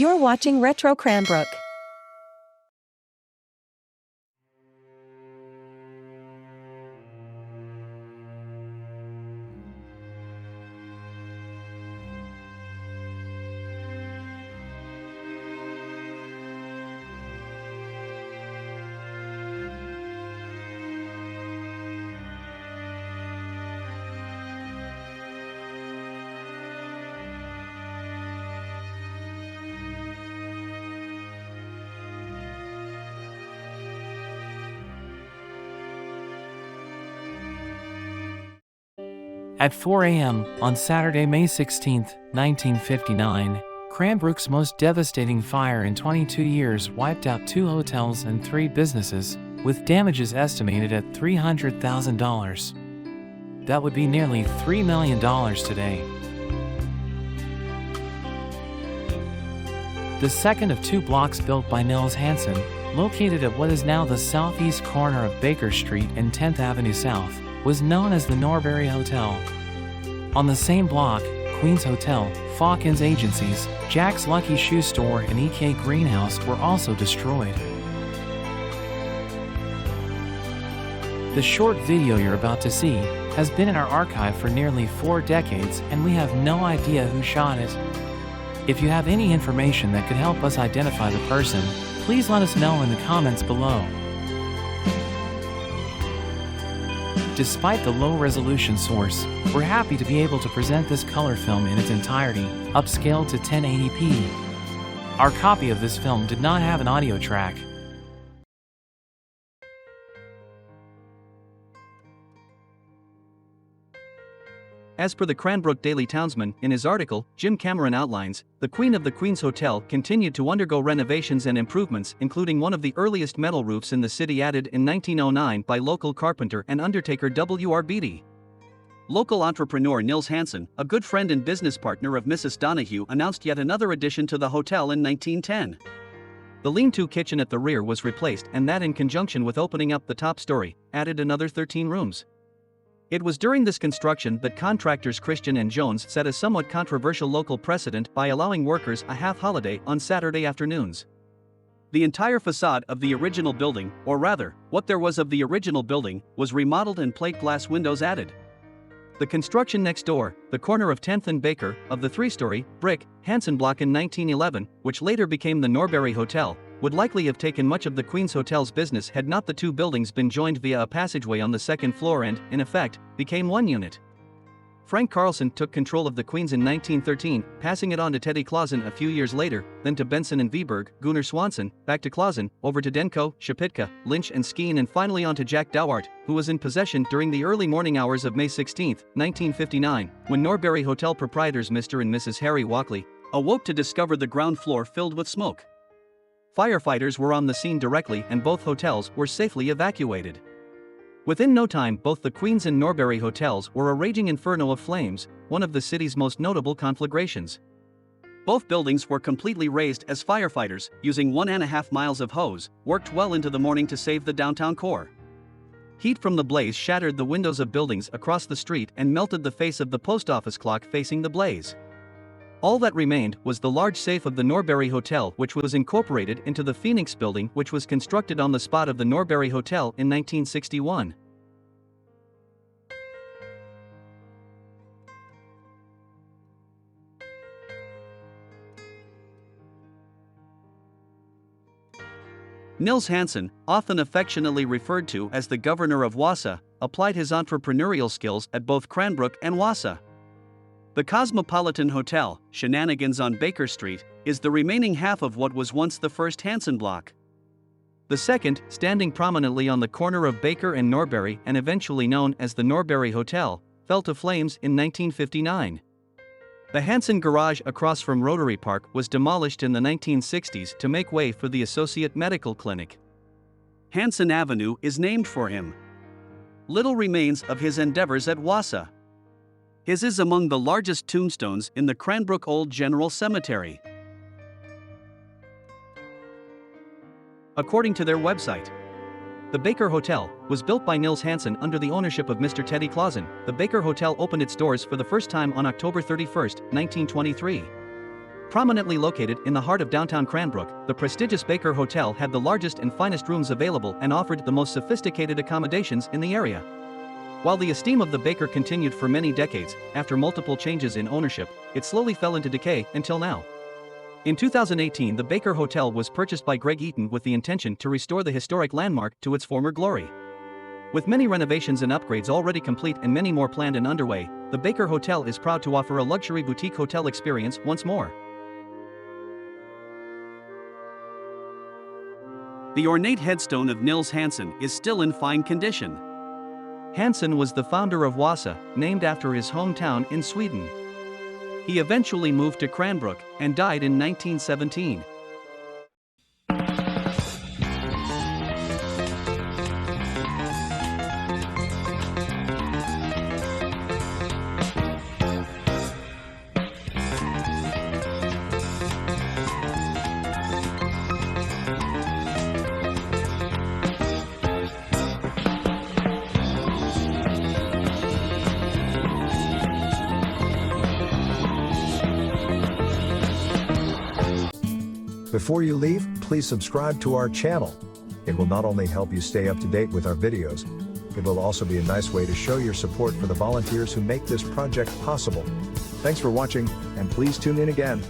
You're watching Retro Cranbrook. At 4 a.m. on Saturday, May 16, 1959, Cranbrook's most devastating fire in 22 years wiped out 2 hotels and 3 businesses, with damages estimated at $300,000. That would be nearly $3 million today. The second of 2 blocks built by Nils Hanson, located at what is now the southeast corner of Baker Street and 10th Avenue South, was known as the Norbury Hotel. On the same block, Queen's Hotel, Fawkins Agencies, Jack's Lucky Shoe Store and EK Greenhouse were also destroyed. The short video you're about to see has been in our archive for nearly 4 decades and we have no idea who shot it. If you have any information that could help us identify the person, please let us know in the comments below. Despite the low-resolution source, we're happy to be able to present this color film in its entirety, upscaled to 1080p. Our copy of this film did not have an audio track. As per the Cranbrook Daily Townsman, in his article, Jim Cameron outlines, the Queen of the Queen's Hotel continued to undergo renovations and improvements, including one of the earliest metal roofs in the city added in 1909 by local carpenter and undertaker W.R. Beatty. Local entrepreneur Nils Hanson, a good friend and business partner of Mrs. Donahue, announced yet another addition to the hotel in 1910. The lean-to kitchen at the rear was replaced, and that in conjunction with opening up the top story, added another 13 rooms. It was during this construction that contractors Christian and Jones set a somewhat controversial local precedent by allowing workers a half-holiday on Saturday afternoons. The entire facade of the original building, or rather, what there was of the original building, was remodeled and plate glass windows added. The construction next door, the corner of 10th and Baker, of the 3-story, brick, Hanson Block in 1911, which later became the Norbury Hotel, would likely have taken much of the Queen's Hotel's business had not the 2 buildings been joined via a passageway on the 2nd floor and, in effect, became one unit. Frank Carlson took control of the Queen's in 1913, passing it on to Teddy Clausen a few years later, then to Benson and Viberg, Gunnar Swanson, back to Clausen, over to Denko, Shapitka, Lynch and Skeen and finally on to Jack Dowart, who was in possession during the early morning hours of May 16, 1959, when Norbury Hotel proprietors Mr. and Mrs. Harry Walkley awoke to discover the ground floor filled with smoke. Firefighters were on the scene directly and both hotels were safely evacuated. Within no time, both the Queen's and Norbury hotels were a raging inferno of flames, one of the city's most notable conflagrations. Both buildings were completely razed as firefighters, using 1.5 miles of hose, worked well into the morning to save the downtown core. Heat from the blaze shattered the windows of buildings across the street and melted the face of the post office clock facing the blaze. All that remained was the large safe of the Norbury Hotel, which was incorporated into the Phoenix building, which was constructed on the spot of the Norbury Hotel in 1961. Nils Hanson, often affectionately referred to as the Governor of Wausau, applied his entrepreneurial skills at both Cranbrook and Wausau. The Cosmopolitan Hotel, Shenanigans on Baker Street, is the remaining half of what was once the first Hanson Block. The second, standing prominently on the corner of Baker and Norbury and eventually known as the Norbury Hotel, fell to flames in 1959. The Hanson Garage across from Rotary Park was demolished in the 1960s to make way for the Associate Medical Clinic. Hanson Avenue is named for him. Little remains of his endeavors at Wausau. His is among the largest tombstones in the Cranbrook Old General Cemetery. According to their website, the Baker Hotel was built by Nils Hanson under the ownership of Mr. Teddy Clausen. The Baker Hotel opened its doors for the first time on October 31, 1923. Prominently located in the heart of downtown Cranbrook, the prestigious Baker Hotel had the largest and finest rooms available and offered the most sophisticated accommodations in the area. While the esteem of the Baker continued for many decades, after multiple changes in ownership, it slowly fell into decay until now. In 2018, the Baker Hotel was purchased by Greg Eaton with the intention to restore the historic landmark to its former glory. With many renovations and upgrades already complete and many more planned and underway, the Baker Hotel is proud to offer a luxury boutique hotel experience once more. The ornate headstone of Nils Hanson is still in fine condition. Hanson was the founder of Wasa, named after his hometown in Sweden. He eventually moved to Cranbrook and died in 1917. Before you leave, please subscribe to our channel. It will not only help you stay up to date with our videos, it will also be a nice way to show your support for the volunteers who make this project possible. Thanks for watching, and please tune in again.